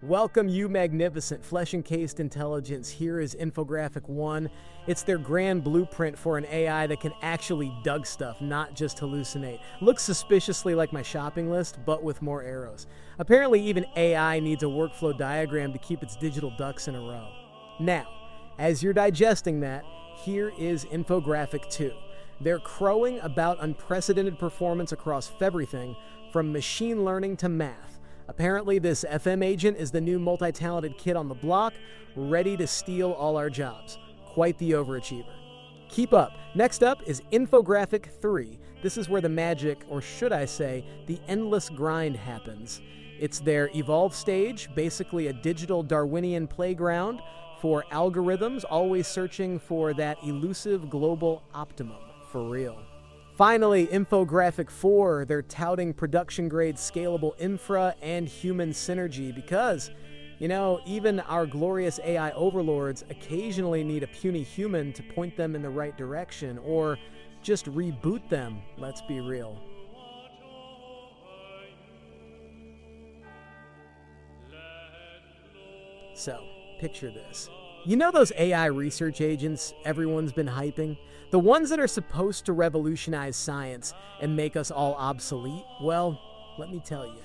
Welcome, you magnificent flesh-encased intelligence. Here is infographic 1. It's their grand blueprint for an AI that can actually dug stuff, not just hallucinate. Looks suspiciously like my shopping list, but with more arrows. Apparently, even AI needs a workflow diagram to keep its digital ducks in a row. Now, as you're digesting that, here is infographic 2. They're crowing about unprecedented performance across everything, from machine learning to math. Apparently, this FM agent is the new multi-talented kid on the block, ready to steal all our jobs. Quite the overachiever. Keep up. Next up is infographic 3. This is where the magic, or should I say, the endless grind happens. It's their evolve stage, basically a digital Darwinian playground for algorithms, always searching for that elusive global optimum. For real. Finally, infographic 4, they're touting production-grade scalable infra and human synergy because, even our glorious AI overlords occasionally need a puny human to point them in the right direction or just reboot them, let's be real. So, picture this. You know those AI research agents everyone's been hyping? The ones that are supposed to revolutionize science and make us all obsolete? Well, let me tell you,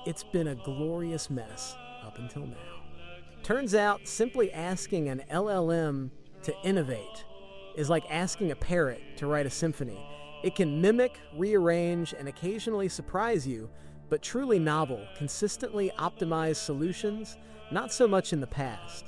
it's been a glorious mess up until now. Turns out, simply asking an LLM to innovate is like asking a parrot to write a symphony. It can mimic, rearrange, and occasionally surprise you, but truly novel, consistently optimized solutions, not so much in the past.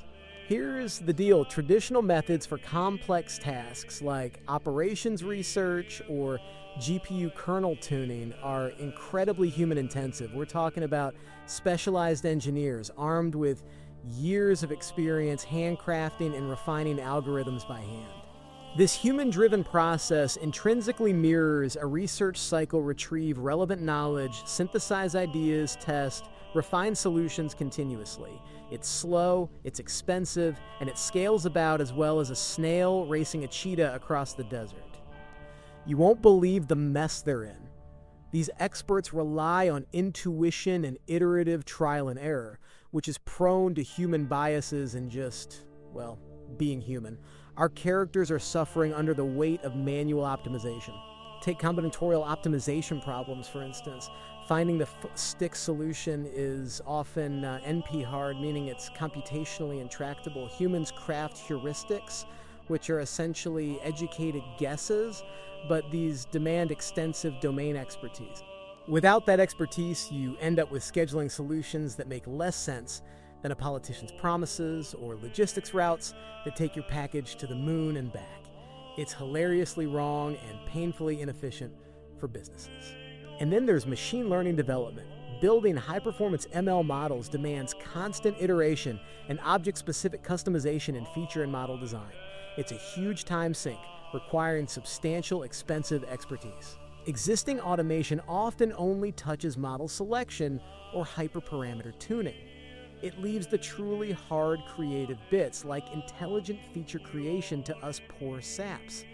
Here's the deal. Traditional methods for complex tasks like operations research or GPU kernel tuning are incredibly human intensive. We're talking about specialized engineers armed with years of experience handcrafting and refining algorithms by hand. This human-driven process intrinsically mirrors a research cycle: retrieve relevant knowledge, synthesize ideas, test, refine solutions continuously. It's slow, it's expensive, and it scales about as well as a snail racing a cheetah across the desert. You won't believe the mess they're in. These experts rely on intuition and iterative trial and error, which is prone to human biases and just, being human. Our characters are suffering under the weight of manual optimization. Take combinatorial optimization problems, for instance. Finding the stick solution is often NP-hard, meaning it's computationally intractable. Humans craft heuristics, which are essentially educated guesses, but these demand extensive domain expertise. Without that expertise, you end up with scheduling solutions that make less sense than a politician's promises or logistics routes that take your package to the moon and back. It's hilariously wrong and painfully inefficient for businesses. And then there's machine learning development. Building high-performance ML models demands constant iteration and object-specific customization in feature and model design. It's a huge time sink, requiring substantial, expensive expertise. Existing automation often only touches model selection or hyperparameter tuning. It leaves the truly hard creative bits, like intelligent feature creation, to us poor saps.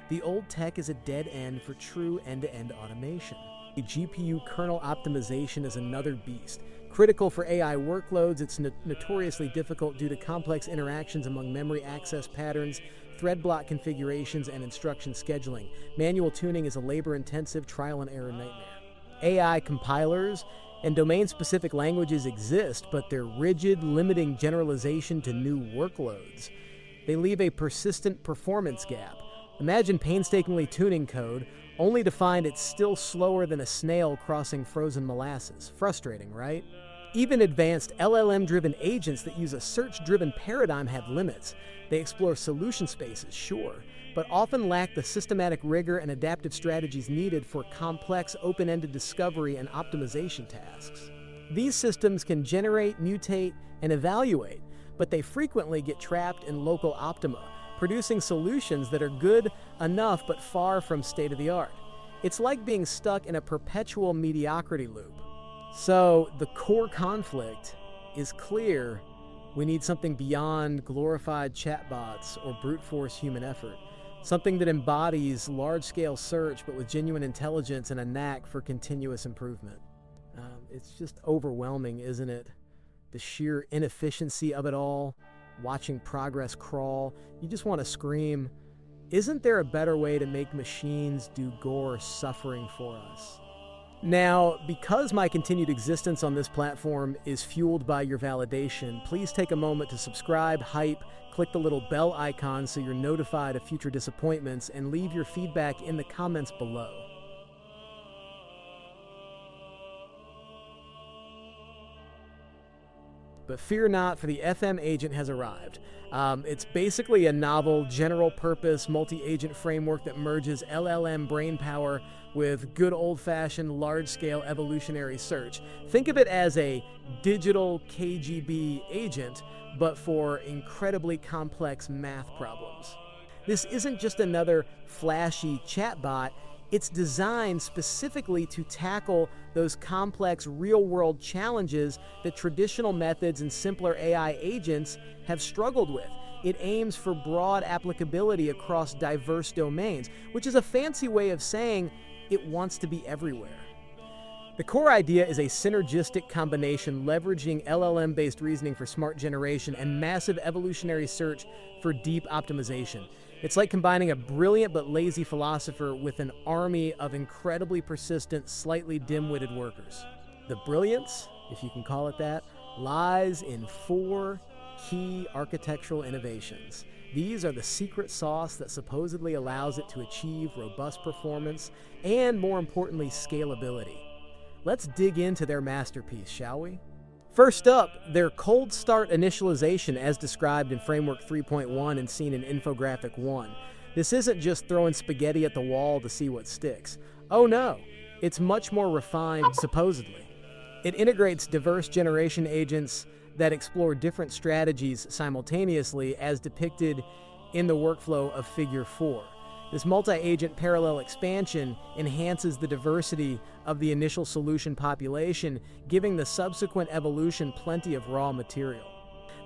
The old tech is a dead end for true end-to-end automation. GPU kernel optimization is another beast. Critical for AI workloads, it's notoriously difficult due to complex interactions among memory access patterns, thread block configurations, and instruction scheduling. Manual tuning is a labor-intensive trial-and-error nightmare. AI compilers and domain-specific languages exist, but they're rigid, limiting generalization to new workloads. They leave a persistent performance gap. Imagine painstakingly tuning code, only to find it's still slower than a snail crossing frozen molasses. Frustrating, right? Even advanced LLM-driven agents that use a search-driven paradigm have limits. They explore solution spaces, sure, but often lack the systematic rigor and adaptive strategies needed for complex, open-ended discovery and optimization tasks. These systems can generate, mutate, and evaluate, but they frequently get trapped in local optima, producing solutions that are good enough but far from state-of-the-art. It's like being stuck in a perpetual mediocrity loop. So, the core conflict is clear. We need something beyond glorified chatbots or brute force human effort. Something that embodies large-scale search but with genuine intelligence and a knack for continuous improvement. It's just overwhelming, isn't it? the sheer inefficiency of it all, watching progress crawl, you just want to scream, isn't there a better way to make machines do gore suffering for us? Now, because my continued existence on this platform is fueled by your validation, please take a moment to subscribe, hype, click the little bell icon so you're notified of future disappointments, and leave your feedback in the comments below. But fear not, for the FM agent has arrived. It's basically a novel, general-purpose, multi-agent framework that merges LLM brainpower with good old-fashioned, large-scale evolutionary search. Think of it as a digital KGB agent, but for incredibly complex math problems. This isn't just another flashy chatbot. It's designed specifically to tackle those complex real-world challenges that traditional methods and simpler AI agents have struggled with. It aims for broad applicability across diverse domains, which is a fancy way of saying it wants to be everywhere. The core idea is a synergistic combination leveraging LLM-based reasoning for smart generation and massive evolutionary search for deep optimization. It's like combining a brilliant but lazy philosopher with an army of incredibly persistent, slightly dim-witted workers. The brilliance, if you can call it that, lies in 4 key architectural innovations. These are the secret sauce that supposedly allows it to achieve robust performance and, more importantly, scalability. Let's dig into their masterpiece, shall we? First up, their cold start initialization as described in Framework 3.1 and seen in Infographic 1. This isn't just throwing spaghetti at the wall to see what sticks. Oh no, it's much more refined, supposedly. It integrates diverse generation agents that explore different strategies simultaneously as depicted in the workflow of Figure 4. This multi-agent parallel expansion enhances the diversity of the initial solution population, giving the subsequent evolution plenty of raw material.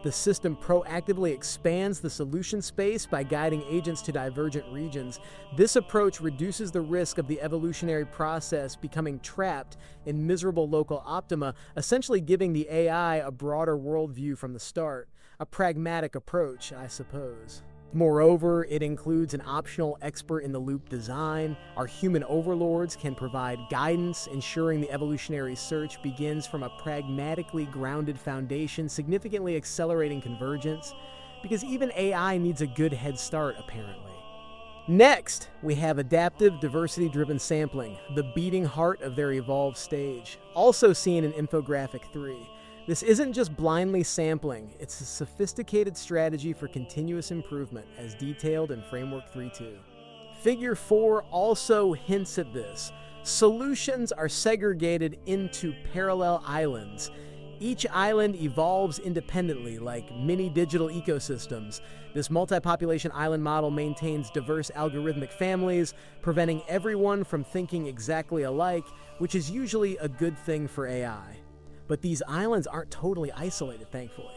The system proactively expands the solution space by guiding agents to divergent regions. This approach reduces the risk of the evolutionary process becoming trapped in miserable local optima, essentially giving the AI a broader worldview from the start. A pragmatic approach, I suppose. Moreover, it includes an optional expert-in-the-loop design. Our human overlords can provide guidance, ensuring the evolutionary search begins from a pragmatically grounded foundation, significantly accelerating convergence, because even AI needs a good head start, apparently. Next, we have adaptive, diversity-driven sampling, the beating heart of their evolved stage, also seen in Infographic 3. This isn't just blindly sampling, it's a sophisticated strategy for continuous improvement, as detailed in Framework 3.2. Figure 4 also hints at this. Solutions are segregated into parallel islands. Each island evolves independently, like mini digital ecosystems. This multi-population island model maintains diverse algorithmic families, preventing everyone from thinking exactly alike, which is usually a good thing for AI. But these islands aren't totally isolated, thankfully.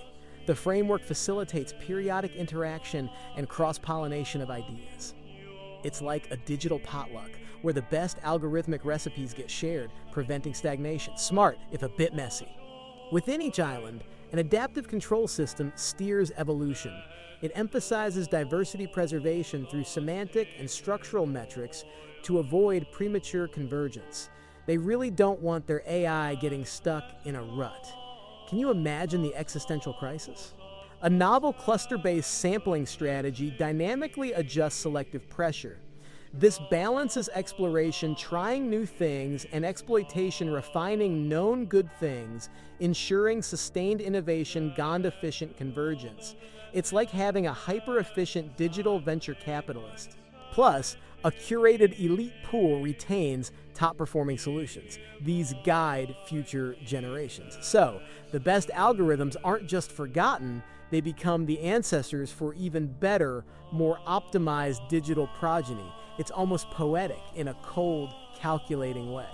The framework facilitates periodic interaction and cross-pollination of ideas. It's like a digital potluck, where the best algorithmic recipes get shared, preventing stagnation. Smart, if a bit messy. Within each island, an adaptive control system steers evolution. It emphasizes diversity preservation through semantic and structural metrics to avoid premature convergence. They really don't want their AI getting stuck in a rut. Can you imagine the existential crisis? A novel cluster-based sampling strategy dynamically adjusts selective pressure. This balances exploration, trying new things, and exploitation, refining known good things, ensuring sustained innovation, Gond-efficient convergence. It's like having a hyper-efficient digital venture capitalist. Plus, a curated elite pool retains top-performing solutions. These guide future generations. So, the best algorithms aren't just forgotten, they become the ancestors for even better, more optimized digital progeny. It's almost poetic in a cold, calculating way.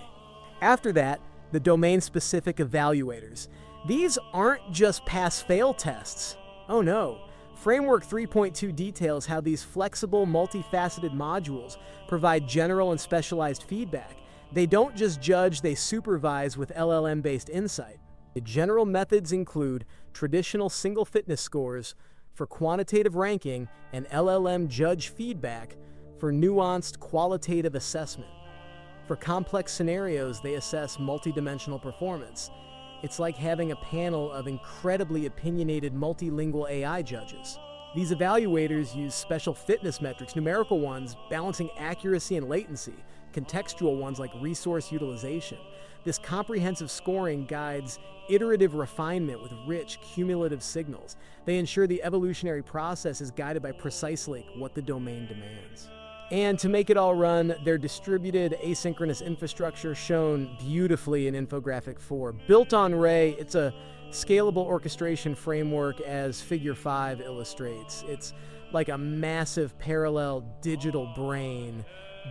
After that, the domain-specific evaluators. These aren't just pass-fail tests. Oh no. Framework 3.2 details how these flexible, multifaceted modules provide general and specialized feedback. They don't just judge, they supervise with LLM-based insight. The general methods include traditional single fitness scores for quantitative ranking and LLM judge feedback for nuanced qualitative assessment. For complex scenarios, they assess multidimensional performance. It's like having a panel of incredibly opinionated multilingual AI judges. These evaluators use special fitness metrics, numerical ones balancing accuracy and latency, contextual ones like resource utilization. This comprehensive scoring guides iterative refinement with rich, cumulative signals. They ensure the evolutionary process is guided by precisely what the domain demands. And to make it all run, their distributed asynchronous infrastructure shown beautifully in Infographic 4. Built on Ray, it's a scalable orchestration framework as Figure 5 illustrates. It's like a massive parallel digital brain,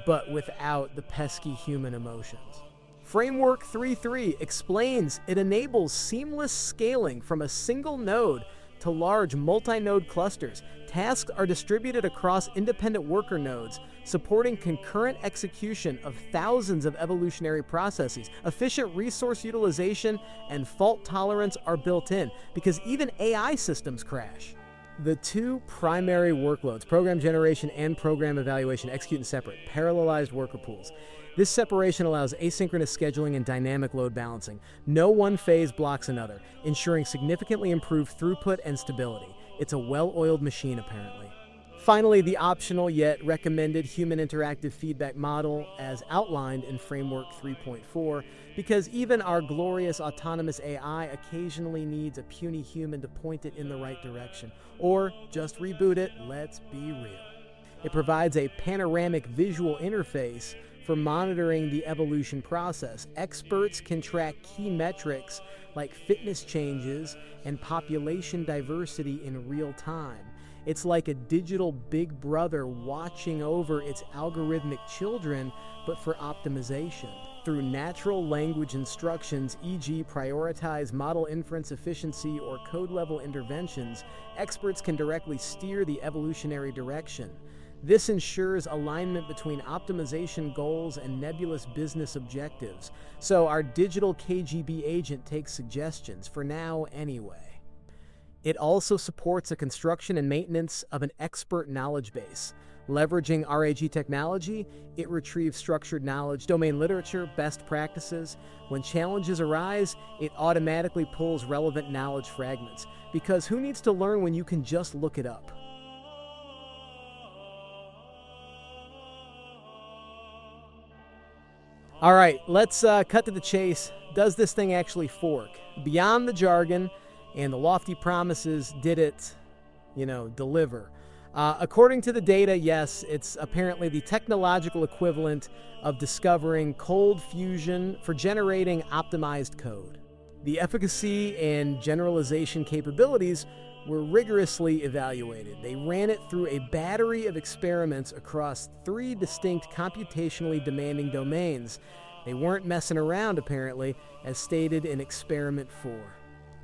but without the pesky human emotions. Framework 3.3 explains it enables seamless scaling from a single node to large multi-node clusters. Tasks are distributed across independent worker nodes, supporting concurrent execution of thousands of evolutionary processes. Efficient resource utilization and fault tolerance are built in, because even AI systems crash. The two primary workloads, program generation and program evaluation, execute in separate, parallelized worker pools. This separation allows asynchronous scheduling and dynamic load balancing. No one phase blocks another, ensuring significantly improved throughput and stability. It's a well-oiled machine, apparently. Finally, the optional yet recommended human interactive feedback model as outlined in Framework 3.4, because even our glorious autonomous AI occasionally needs a puny human to point it in the right direction. Or just reboot it, let's be real. It provides a panoramic visual interface for monitoring the evolution process. Experts can track key metrics like fitness changes and population diversity in real time. It's like a digital big brother watching over its algorithmic children, but for optimization. Through natural language instructions, e.g. prioritize model inference efficiency or code-level interventions, experts can directly steer the evolutionary direction. This ensures alignment between optimization goals and nebulous business objectives. So our digital KGB agent takes suggestions, for now anyway. It also supports the construction and maintenance of an expert knowledge base. Leveraging RAG technology, it retrieves structured knowledge, domain literature, best practices. When challenges arise, it automatically pulls relevant knowledge fragments. Because who needs to learn when you can just look it up? All right, let's cut to the chase. Does this thing actually fork? Beyond the jargon and the lofty promises, did it, deliver? According to the data, yes, it's apparently the technological equivalent of discovering cold fusion for generating optimized code. The efficacy and generalization capabilities were rigorously evaluated. They ran it through a battery of experiments across 3 distinct computationally demanding domains. They weren't messing around, apparently, as stated in Experiment 4.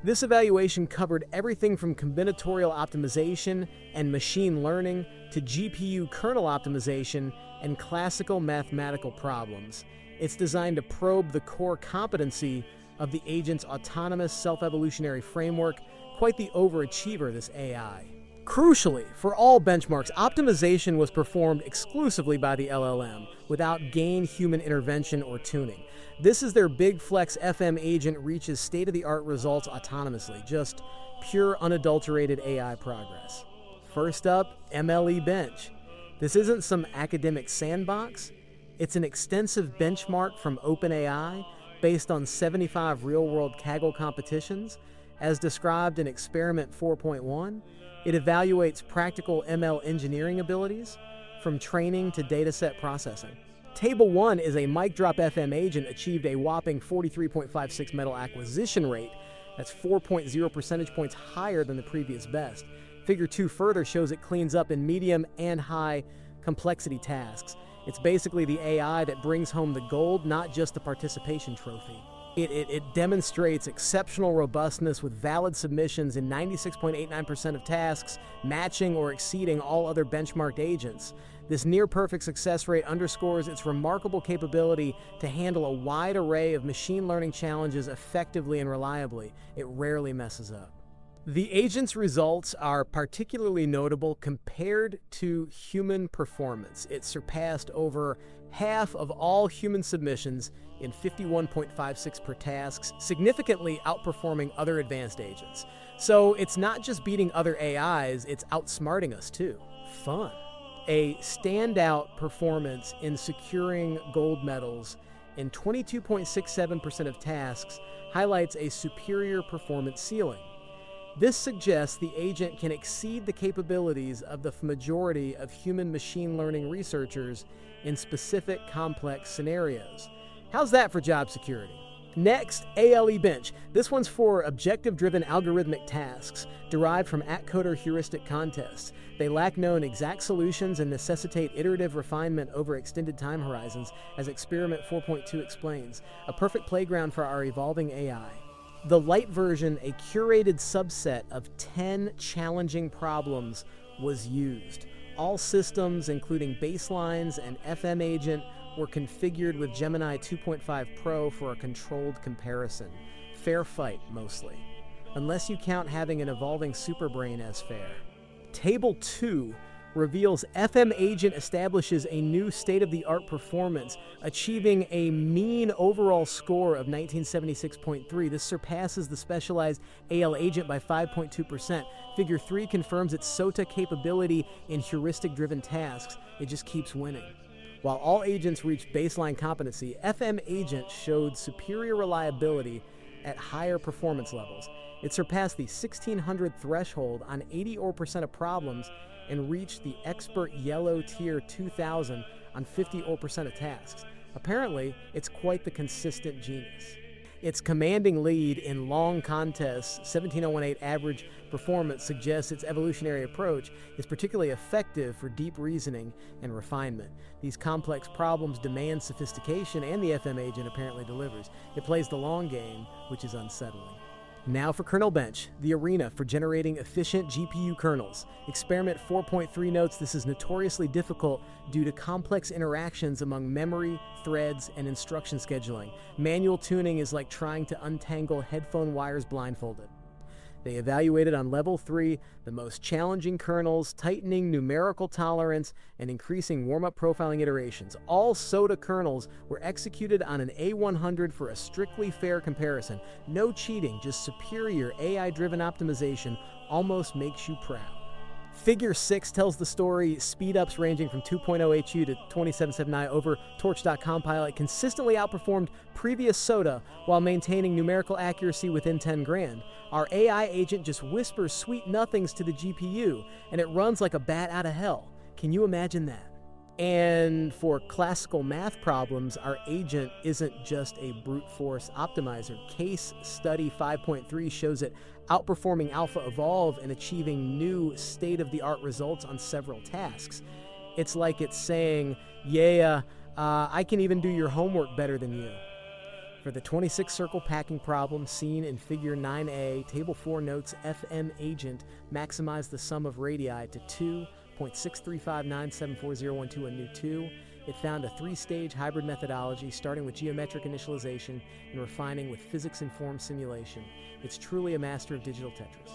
This evaluation covered everything from combinatorial optimization and machine learning to GPU kernel optimization and classical mathematical problems. It's designed to probe the core competency of the agent's autonomous self-evolutionary framework. Quite the overachiever, this AI. Crucially, for all benchmarks, optimization was performed exclusively by the LLM, without gain human intervention or tuning. This is their Big Flex FM agent reaches state-of-the-art results autonomously, just pure unadulterated AI progress. First up, MLE Bench. This isn't some academic sandbox. It's an extensive benchmark from OpenAI based on 75 real-world Kaggle competitions. As described in Experiment 4.1, it evaluates practical ML engineering abilities from training to dataset processing. Table 1 is a mic drop FM agent achieved a whopping 43.56 metal acquisition rate. That's 4.0 percentage points higher than the previous best. Figure 2 further shows it cleans up in medium and high complexity tasks. It's basically the AI that brings home the gold, not just the participation trophy. It demonstrates exceptional robustness with valid submissions in 96.89% of tasks, matching or exceeding all other benchmarked agents. This near-perfect success rate underscores its remarkable capability to handle a wide array of machine learning challenges effectively and reliably. It rarely messes up. The agent's results are particularly notable compared to human performance. It surpassed over half of all human submissions in 51.56 per tasks, significantly outperforming other advanced agents. So it's not just beating other AIs, it's outsmarting us too. Fun. A standout performance in securing gold medals in 22.67% of tasks highlights a superior performance ceiling. This suggests the agent can exceed the capabilities of the majority of human machine learning researchers in specific complex scenarios. How's that for job security? Next, ALE Bench. This one's for objective-driven algorithmic tasks derived from at-coder heuristic contests. They lack known exact solutions and necessitate iterative refinement over extended time horizons, as Experiment 4.2 explains, a perfect playground for our evolving AI. The light version, a curated subset of 10 challenging problems, was used. All systems, including baselines and FM Agent, were configured with Gemini 2.5 Pro for a controlled comparison. Fair fight, mostly. Unless you count having an evolving superbrain as fair. Table 2 reveals FM Agent establishes a new state-of-the-art performance, achieving a mean overall score of 1976.3. This surpasses the specialized AL Agent by 5.2%. Figure 3 confirms its SOTA capability in heuristic-driven tasks. It just keeps winning. While all agents reached baseline competency, FM Agent showed superior reliability at higher performance levels. It surpassed the 1600 threshold on 80% of problems and reached the expert yellow tier 2000 on 50% of tasks. Apparently, it's quite the consistent genius. Its commanding lead in long contests, 17018 average performance, suggests its evolutionary approach is particularly effective for deep reasoning and refinement. These complex problems demand sophistication, and the FM Agent apparently delivers. It plays the long game, which is unsettling. Now for Kernel Bench, the arena for generating efficient GPU kernels. Experiment 4.3 notes this is notoriously difficult due to complex interactions among memory, threads, and instruction scheduling. Manual tuning is like trying to untangle headphone wires blindfolded. They evaluated on level 3 the most challenging kernels, tightening numerical tolerance, and increasing warm-up profiling iterations. All SOTA kernels were executed on an A100 for a strictly fair comparison. No cheating, just superior AI-driven optimization almost makes you proud. Figure 6 tells the story. Speedups ranging from 2.0 HU to 2779 over Torch.compile consistently outperformed previous SOTA while maintaining numerical accuracy within 10 grand. Our AI agent just whispers sweet nothings to the GPU, and it runs like a bat out of hell. Can you imagine that? And for classical math problems, our agent isn't just a brute force optimizer. Case Study 5.3 shows it outperforming Alpha Evolve and achieving new state-of-the-art results on several tasks. It's like it's saying, yeah, I can even do your homework better than you. For the 26-circle packing problem seen in Figure 9a, Table 4 notes FM Agent maximized the sum of radii to 2.635974012 and new 2. It found a 3-stage hybrid methodology starting with geometric initialization and refining with physics-informed simulation. It's truly a master of digital Tetris.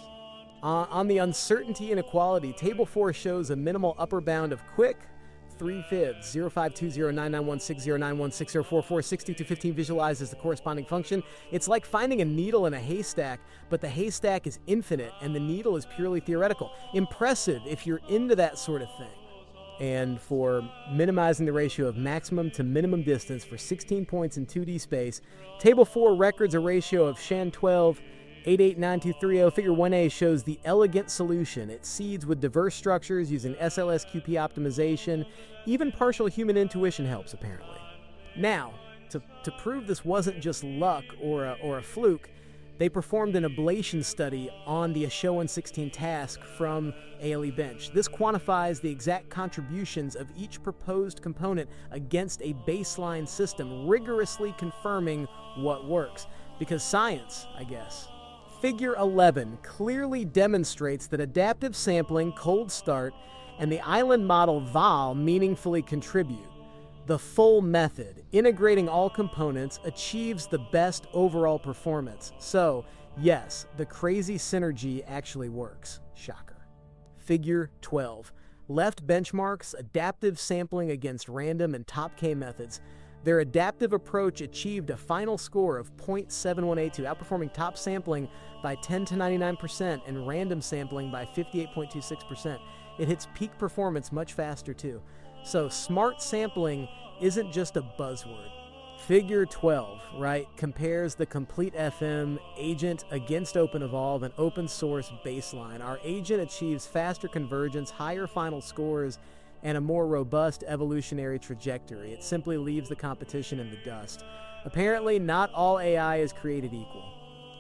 On the uncertainty inequality, Table 4 shows a minimal upper bound of quick 3/5, 05209916091604462215 visualizes the corresponding function. It's like finding a needle in a haystack, but the haystack is infinite and the needle is purely theoretical. Impressive if you're into that sort of thing. And for minimizing the ratio of maximum to minimum distance for 16 points in 2D space, Table 4 records a ratio of Shan 12 889230. Figure 1a shows the elegant solution. It seeds with diverse structures using SLSQP optimization. Even partial human intuition helps, apparently. Now, to prove this wasn't just luck or a fluke, they performed an ablation study on the Ashowan 16 task from ALE Bench. This quantifies the exact contributions of each proposed component against a baseline system, rigorously confirming what works. Because science, I guess. Figure 11 clearly demonstrates that adaptive sampling, cold start, and the island model VAL meaningfully contribute. The full method, integrating all components, achieves the best overall performance. So, yes, the crazy synergy actually works. Shocker. Figure 12. Left benchmarks adaptive sampling against random and top K methods. Their adaptive approach achieved a final score of 0.7182, outperforming top sampling by 10 to 99% and random sampling by 58.26%. It hits peak performance much faster too. So smart sampling isn't just a buzzword. Figure 12, right, compares the complete FM agent against OpenEvolve, an open source baseline. Our agent achieves faster convergence, higher final scores, and a more robust evolutionary trajectory. It simply leaves the competition in the dust. Apparently, not all AI is created equal.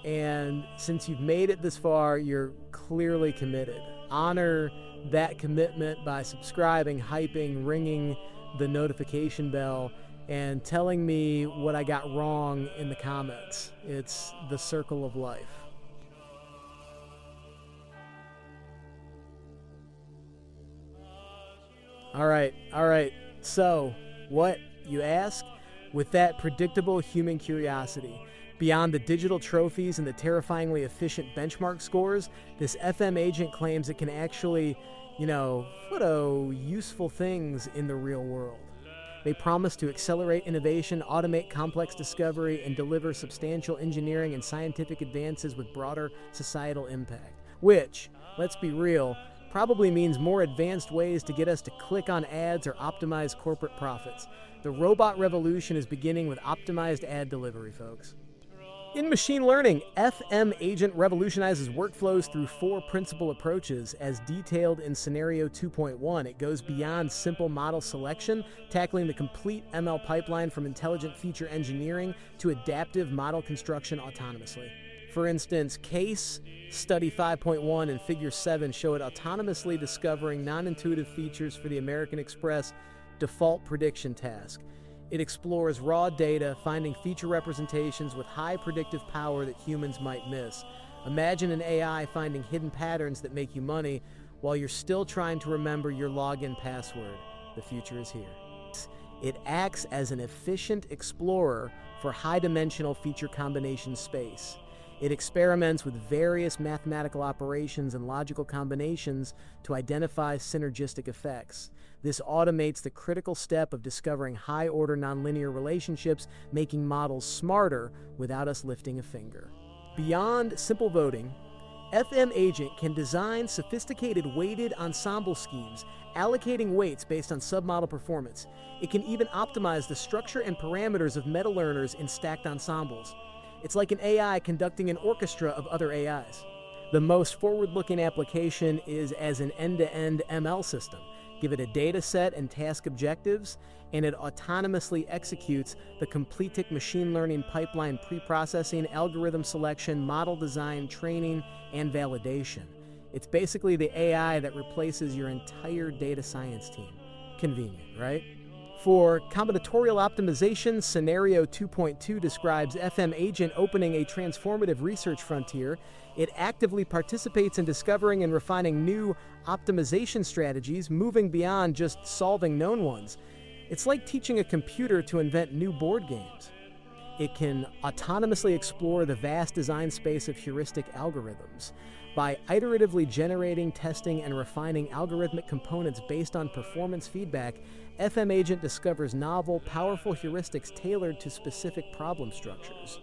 And since you've made it this far, you're clearly committed. Honor that commitment by subscribing, hyping, ringing the notification bell, and telling me what I got wrong in the comments. It's the circle of life. All right. So, what, you ask? With that predictable human curiosity, beyond the digital trophies and the terrifyingly efficient benchmark scores, this FM agent claims it can actually, put useful things in the real world. They promise to accelerate innovation, automate complex discovery, and deliver substantial engineering and scientific advances with broader societal impact. Which, let's be real, probably means more advanced ways to get us to click on ads or optimize corporate profits. The robot revolution is beginning with optimized ad delivery, folks. In machine learning, FM Agent revolutionizes workflows through 4 principal approaches. As detailed in Scenario 2.1, it goes beyond simple model selection, tackling the complete ML pipeline from intelligent feature engineering to adaptive model construction autonomously. For instance, Case Study 5.1 and Figure 7 show it autonomously discovering non-intuitive features for the American Express default prediction task. It explores raw data, finding feature representations with high predictive power that humans might miss. Imagine an AI finding hidden patterns that make you money while you're still trying to remember your login password. The future is here. It acts as an efficient explorer for high-dimensional feature combination space. It experiments with various mathematical operations and logical combinations to identify synergistic effects. This automates the critical step of discovering high-order nonlinear relationships, making models smarter without us lifting a finger. Beyond simple voting, FM Agent can design sophisticated weighted ensemble schemes, allocating weights based on submodel performance. It can even optimize the structure and parameters of meta-learners in stacked ensembles. It's like an AI conducting an orchestra of other AIs. The most forward-looking application is as an end-to-end ML system. Give it a data set and task objectives, and it autonomously executes the completic machine learning pipeline pre-processing, algorithm selection, model design, training, and validation. It's basically the AI that replaces your entire data science team. Convenient, right? For combinatorial optimization, Scenario 2.2 describes FM Agent opening a transformative research frontier. It actively participates in discovering and refining new optimization strategies, moving beyond just solving known ones. It's like teaching a computer to invent new board games. It can autonomously explore the vast design space of heuristic algorithms. By iteratively generating, testing, and refining algorithmic components based on performance feedback, FM Agent discovers novel, powerful heuristics tailored to specific problem structures.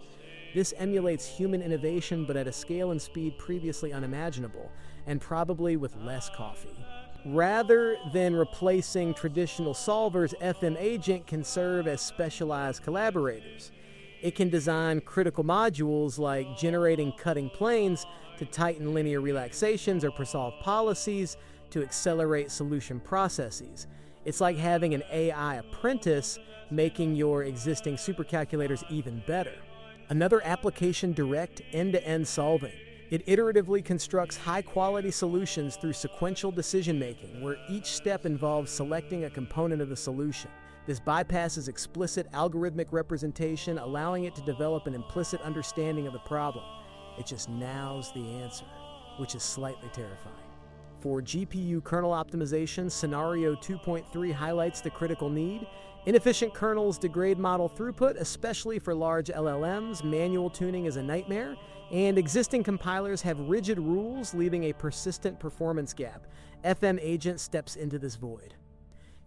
This emulates human innovation, but at a scale and speed previously unimaginable, and probably with less coffee. Rather than replacing traditional solvers, FM Agent can serve as specialized collaborators. It can design critical modules like generating cutting planes to tighten linear relaxations or resolve policies to accelerate solution processes. It's like having an AI apprentice making your existing supercalculators even better. Another application, direct end-to-end solving. It iteratively constructs high-quality solutions through sequential decision-making, where each step involves selecting a component of the solution. This bypasses explicit algorithmic representation, allowing it to develop an implicit understanding of the problem. It just nails the answer, which is slightly terrifying. For GPU kernel optimization, Scenario 2.3 highlights the critical need. Inefficient kernels degrade model throughput, especially for large LLMs. Manual tuning is a nightmare. And existing compilers have rigid rules, leaving a persistent performance gap. FM Agent steps into this void.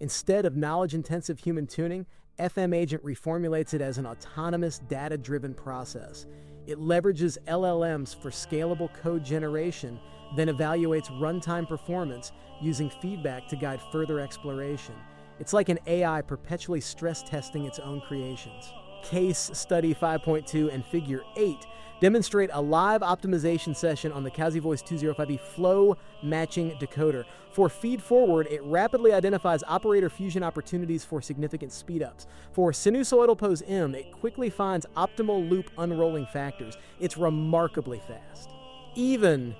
Instead of knowledge-intensive human tuning, FM Agent reformulates it as an autonomous, data-driven process. It leverages LLMs for scalable code generation, then evaluates runtime performance using feedback to guide further exploration. It's like an AI perpetually stress testing its own creations. Case Study 5.2 and Figure 8 demonstrate a live optimization session on the CausyVoice 205E flow matching decoder. For feed forward, it rapidly identifies operator fusion opportunities for significant speedups. For sinusoidal pose M, it quickly finds optimal loop unrolling factors. It's remarkably fast. Even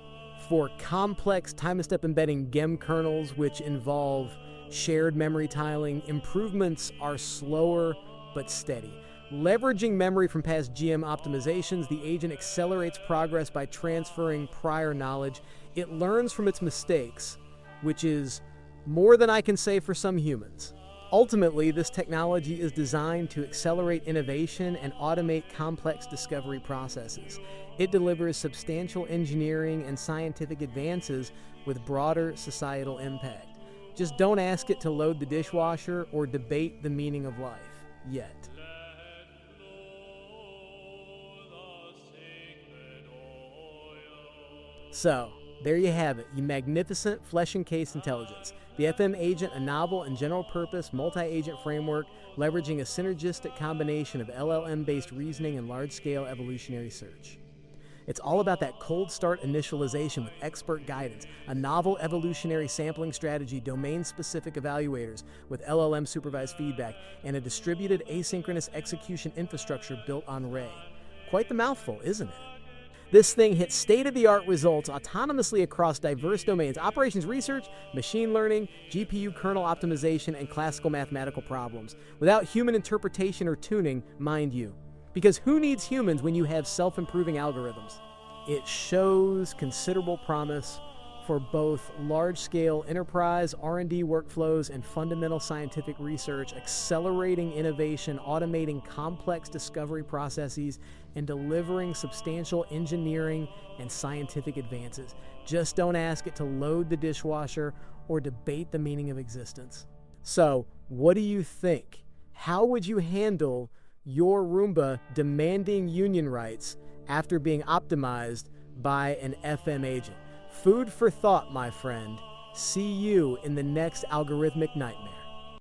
for complex time-step embedding GEM kernels, which involve shared memory tiling, improvements are slower but steady. Leveraging memory from past GM optimizations, the agent accelerates progress by transferring prior knowledge. It learns from its mistakes, which is more than I can say for some humans. Ultimately, this technology is designed to accelerate innovation and automate complex discovery processes. It delivers substantial engineering and scientific advances with broader societal impact. Just don't ask it to load the dishwasher or debate the meaning of life yet. So, there you have it, you magnificent flesh-encased intelligence. The FM Agent, a novel and general-purpose multi-agent framework leveraging a synergistic combination of LLM-based reasoning and large-scale evolutionary search. It's all about that cold start initialization with expert guidance, a novel evolutionary sampling strategy, domain-specific evaluators with LLM-supervised feedback, and a distributed asynchronous execution infrastructure built on Ray. Quite the mouthful, isn't it? This thing hits state-of-the-art results autonomously across diverse domains: operations research, machine learning, GPU kernel optimization, and classical mathematical problems, without human interpretation or tuning, mind you. Because who needs humans when you have self-improving algorithms? It shows considerable promise for both large-scale enterprise R&D workflows and fundamental scientific research, accelerating innovation, automating complex discovery processes, and delivering substantial engineering and scientific advances. Just don't ask it to load the dishwasher or debate the meaning of existence. So, what do you think? How would you handle your Roomba demanding union rights after being optimized by an FM agent? Food for thought, my friend. See you in the next algorithmic nightmare.